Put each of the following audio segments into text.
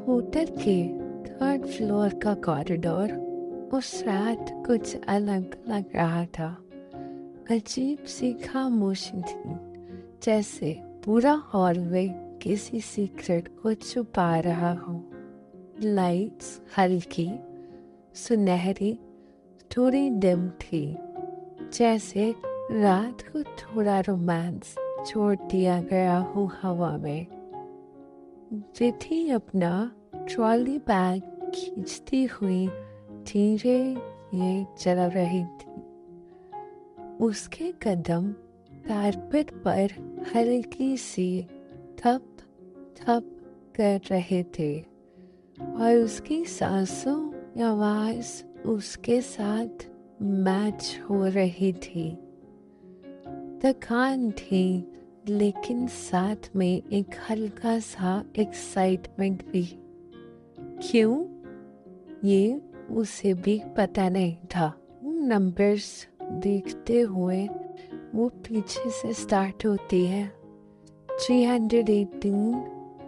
Hotel के third floor का corridor उस रात कुछ अलग लग रहा था। अजीब सी खामोशी थी, जैसे पूरा हॉलवे किसी सीक्रेट को छुपा रहा हो। लाइट्स हल्की, सुनहरी, थोड़ी डिम थी, जैसे रात को थोड़ा रोमांस छोड़ दिया गया हो हवा में। विधि अपना ट्रॉली बैग खींचती हुई धीरे ये चल रही थी। उसके कदम कारपेट पर हल्की सी थप थप कर रहे थे और उसकी सांसों की आवाज उसके साथ मैच हो रही थी। थकान थी, लेकिन साथ में एक हल्का सा एक्साइटमेंट भी। क्यों? ये उसे भी पता नहीं था। नंबर्स देखते हुए वो पीछे से स्टार्ट होती है। 318,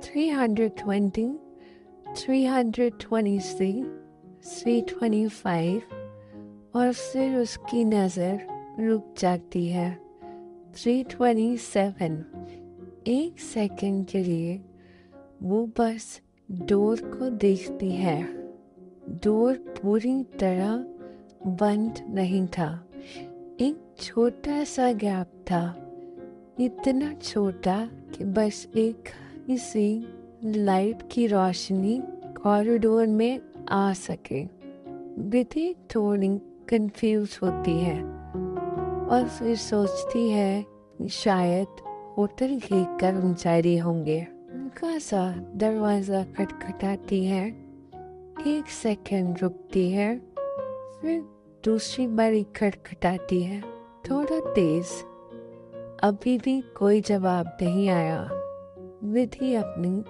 320, 323, 325 और फिर उसकी नज़र रुक जाती है। 327। एक सेकंड के लिए वो बस डोर को देखती है। डोर पूरी तरह बंद नहीं था। एक छोटा सा गैप था, इतना छोटा कि बस एक इसी लाइट की रोशनी कॉरिडोर में आ सके। विधि थोड़ी कंफ्यूज होती है और फिर सोचती है कि शायद होटल के कर्मचारी होंगे। हल्का सा दरवाज़ा खटखटाती है। एक सेकंड रुकती है, फिर दूसरी बारी खटखटाती है, थोड़ा तेज। अभी भी कोई जवाब नहीं आया। विधि अपनी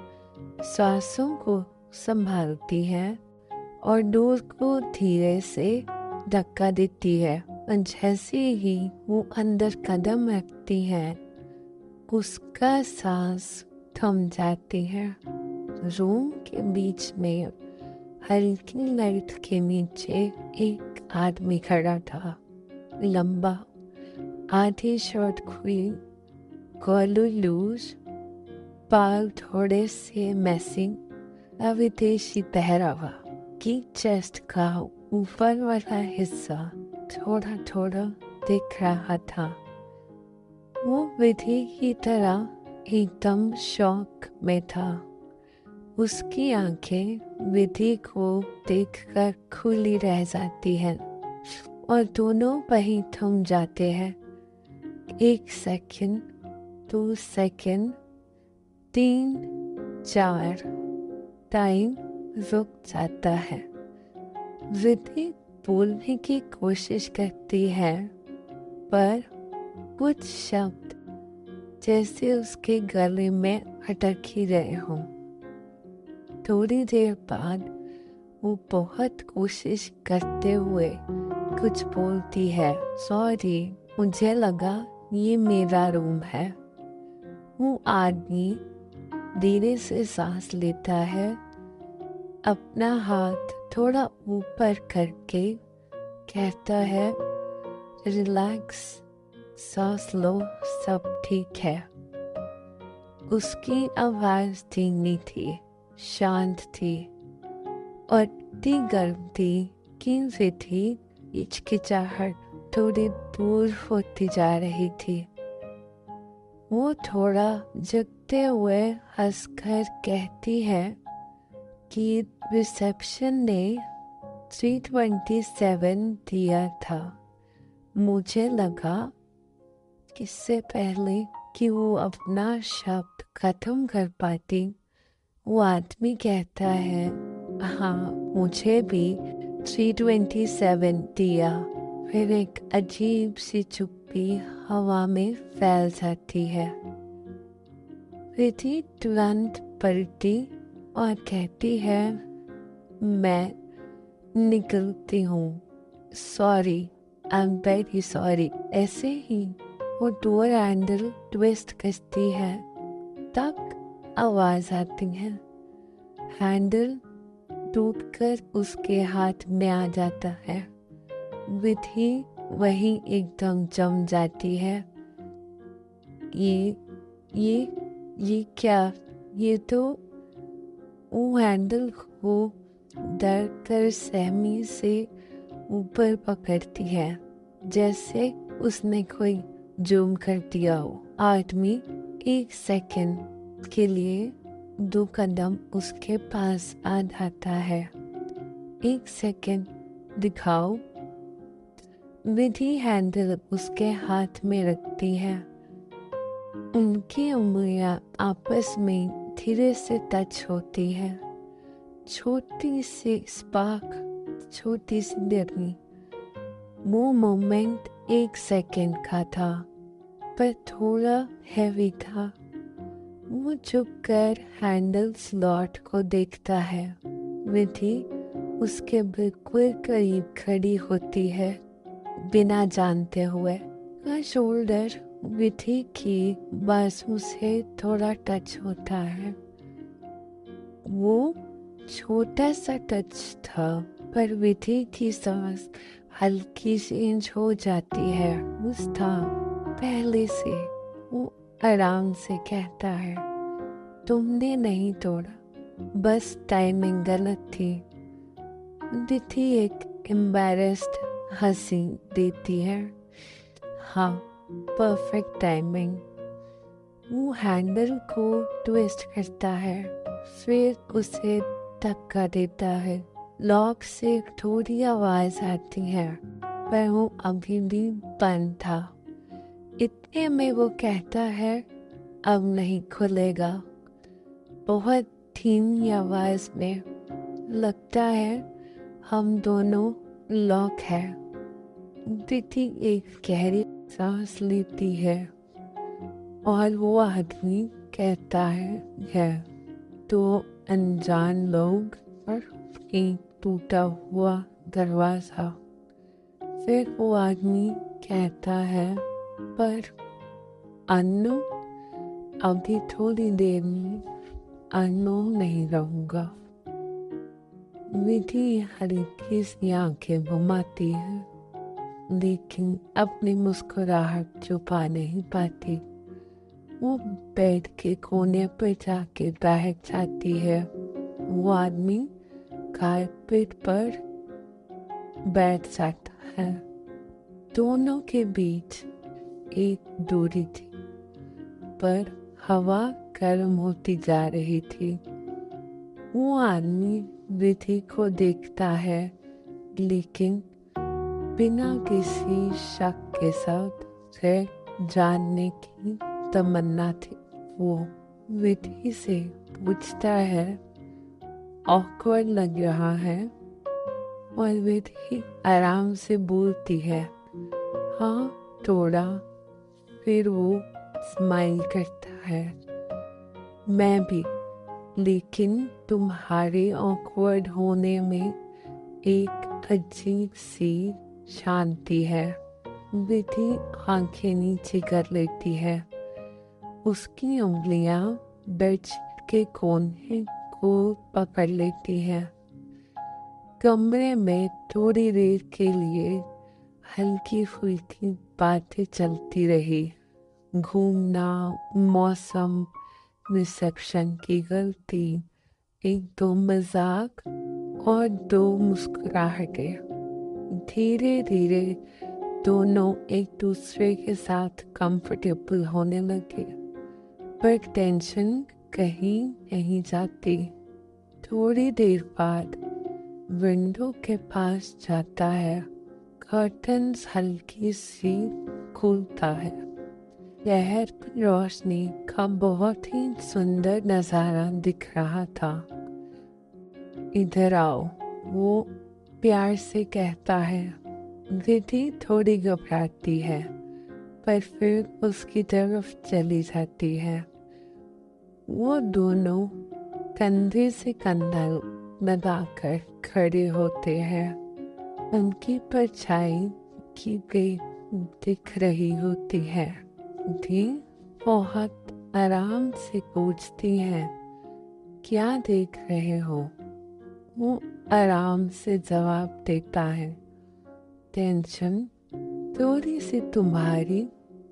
सांसों को संभालती है और डोर को धीरे से धक्का देती है। जैसे ही वो अंदर कदम रखती है, उसका सांस थम जाती है। रूम के बीच में हल्की लाइट के नीचे एक आदमी खड़ा था। लंबा, आधी शर्ट खुली, कॉलर लूज, बाल थोड़े से मैसिंग, अविदेशी पहरावा की चेस्ट का ऊपर वाला हिस्सा थोड़ा थोड़ा दिख रहा था। वो विधि की तरह एकदम शौक में था। उसकी आंखें विधि को देखकर खुली रह जाती हैं और दोनों वहीं थम जाते हैं। 1 सेकंड, 2 सेकंड, 3, 4। टाइम रुक जाता है। विधि बोलने की कोशिश करती है, पर कुछ शब्द जैसे उसके गले में अटक ही रहे हों। थोड़ी देर बाद वो बहुत कोशिश करते हुए कुछ बोलती है। सॉरी, मुझे लगा ये मेरा रूम है। वो आदमी धीरे से सांस लेता है, अपना हाथ थोड़ा ऊपर करके कहता है, रिलैक्स, सांस लो, सब ठीक है। उसकी आवाज धीमी थी, शांत थी और इतनी गर्म थी कि विधि हिचकिचाहट थोड़ी दूर होती जा रही थी। वो थोड़ा जगते हुए हंसकर कहती है कि रिसेप्शन ने 327 दिया था। मुझे लगा कि इससे पहले कि वो अपना शब्द खत्म कर पाती, वो आदमी कहता है, हाँ, मुझे भी 327 दिया। फिर एक अजीब सी चुप्पी हवा में फैल जाती है। विधि तुरंत पलटी और कहती है, मैं निकलती हूँ। Sorry, I am very sorry. ऐसे ही वो डोर हैंडल ट्विस्ट करती है, तब आवाज आती है, हैंडल टूटकर उसके हाथ में आ जाता है। विधि वही एकदम जम जाती है। ये ये ये क्या? ये तो वो हैंडल को डर कर सहमी से ऊपर पकड़ती है, जैसे उसने कोई जुर्म कर दिया हो। आदमी एक सेकंड के लिए 2 कदम उसके पास आ जाता है। 1 सेकंड दिखाओ। विधि हैंडल उसके हाथ में रखती है। उनकी उंगलियां आपस में धीरे से टच होती है। छोटी सी स्पार्क, छोटी सी गर्मी। वो मोमेंट 1 सेकंड का था, पर थोड़ा हैवी था। वो चुप कर हैंडल स्लॉट को देखता है। विधि उसके बिल्कुल करीब खड़ी होती है, बिना जानते हुए। का शोल्डर विधि की बाजू से थोड़ा टच होता है। वो छोटा सा टच था, पर विधि की सांस हल्की चेंज हो जाती है। उस था पहले से। वो आराम से कहता है, तुमने नहीं तोड़ा, बस टाइमिंग गलत थी। विधि एक एम्बैरेस्ड हंसी देती है। हाँ, परफेक्ट टाइमिंग। वो हैंडल को ट्विस्ट करता है, फिर उसे धक्का देता है। लॉक से थोड़ी आवाज आती है, पर वो अभी भी बंद था। इतने में वो कहता है, अब नहीं खुलेगा। बहुत धीमी आवाज में। लगता है हम दोनों लॉक है। विधि एक गहरी सांस लेती है और वो आदमी कहता है तो अनजान लोग और एक टूटा हुआ दरवाजा। फिर वो आदमी कहता है, पर अन्नू, अभी थोड़ी देर में अन्नू नहीं रहूंगा। विधि हल्की सी आंखें घुमाती है, लेकिन अपनी मुस्कुराहट छुपा नहीं पाती। वो बेड के कोने पर जाके बैठ जाती है। वो आदमी कारपेट पर बैठ जाता है। दोनों के बीच एक दूरी थी, पर हवा गर्म होती जा रही थी। वो आदमी विधि को देखता है, लेकिन बिना किसी शक के साथ उसे जानने की तमन्ना थी। वो विधि से पूछता है, ऑकवर्ड लग रहा है? और विधि आराम से बोलती है, हाँ थोड़ा। फिर वो स्माइल करता है, मैं भी, लेकिन तुम्हारे ऑकवर्ड होने में एक अजीब सी शांति है। विधि आंखें नीचे कर लेती है। उसकी उंगलियां बेडशीट के कोने को पकड़ लेती है। कमरे में थोड़ी देर के लिए हल्की फुल्की बातें चलती रही। घूमना, मौसम, रिसेप्शन की गलती, 1-2 मजाक और 2 मुस्कुराहटें। धीरे धीरे दोनों एक दूसरे के साथ कंफर्टेबल होने लगे, पर टेंशन कहीं नहीं जाती। थोड़ी देर बाद विंडो के पास जाता है। कर्टन्स हल्की सी खुलता है। शहर की रोशनी का बहुत ही सुंदर नजारा दिख रहा था। इधर आओ, वो प्यार से कहता है। विधि थोड़ी घबराती है, पर फिर उसकी तरफ चली जाती है। वो दोनों कंधे से कंधा लगाकर खड़े होते हैं। उनकी परछाई की गई दिख रही होती है। विधि बहुत आराम से पूछती है, क्या देख रहे हो? वो आराम से जवाब देता है, टेंशन थोड़ी सी तुम्हारी,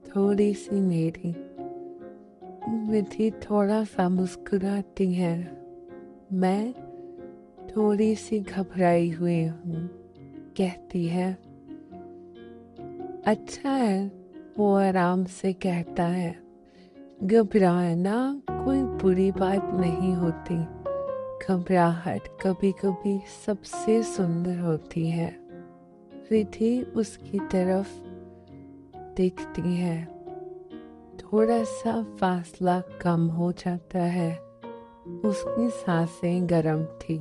थोड़ी सी मेरी। विधि थोड़ा सा मुस्कुराती है, मैं थोड़ी सी घबराई हुई हूँ। कहती है, अच्छा है। वो आराम से कहता है, घबराना कोई बुरी बात नहीं होती। घबराहट कभी कभी सबसे सुंदर होती है। विधि उसकी तरफ देखती है, थोड़ा सा फासला कम हो जाता है। उसकी सांसें गर्म थी।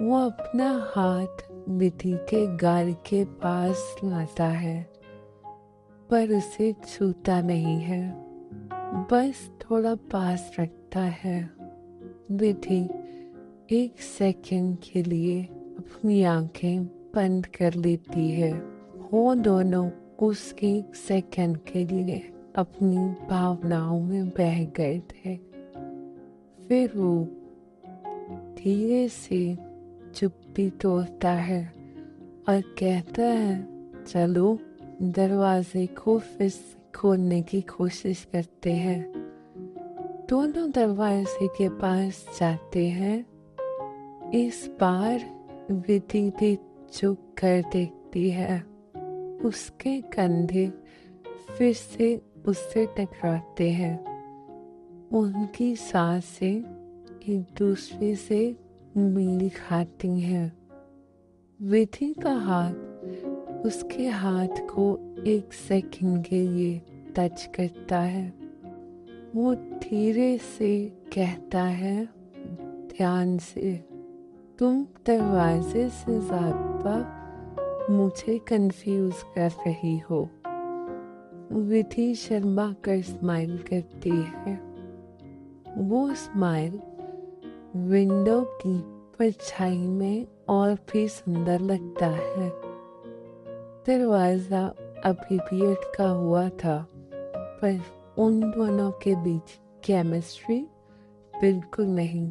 वो अपना हाथ विधि के गाल के पास लाता है, पर उसे छूता नहीं है, बस थोड़ा पास रखता है। विधि एक सेकंड के लिए अपनी आंखें बंद कर लेती है। वो दोनों उस एक सेकंड के लिए अपनी भावनाओं में बह गए थे। फिर वो धीरे से चुप्पी तोड़ता है और कहता है, चलो दरवाजे को फिर से खोलने की कोशिश करते हैं। दोनों दरवाजे के पास जाते हैं। इस बार विधि भी झुक कर देखती है। उसके कंधे फिर से उससे टकराते हैं। उनकी सांसें एक दूसरे से मेल खाती हैं। विधि का हाथ उसके हाथ को एक सेकंड के लिए टच करता है। वो धीरे से कहता है, ध्यान से, तुम दरवाजे से ज्यादा मुझे कंफ्यूज कर रही हो। विधि शर्मा कर स्माइल करती है। वो स्माइल विंडो की परछाई में और भी सुंदर लगता है। दरवाजा अभी भी अटका हुआ था, पर उन दोनों के बीच केमिस्ट्री बिल्कुल नहीं।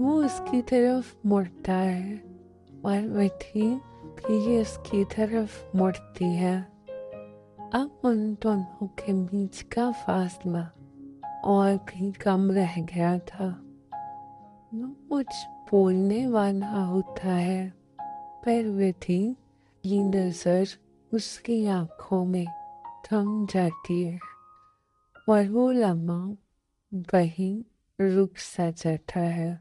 वो उसकी तरफ मुड़ता है और विधि भी उसकी तरफ मुड़ती है। अब उन दोनों के बीच का फासला और भी कम रह गया था। वो कुछ बोलने वाला होता है, पर विधि की नजर उसकी आंखों में थम जाती है और वो लम्हा वहीं रुक सा जाता है।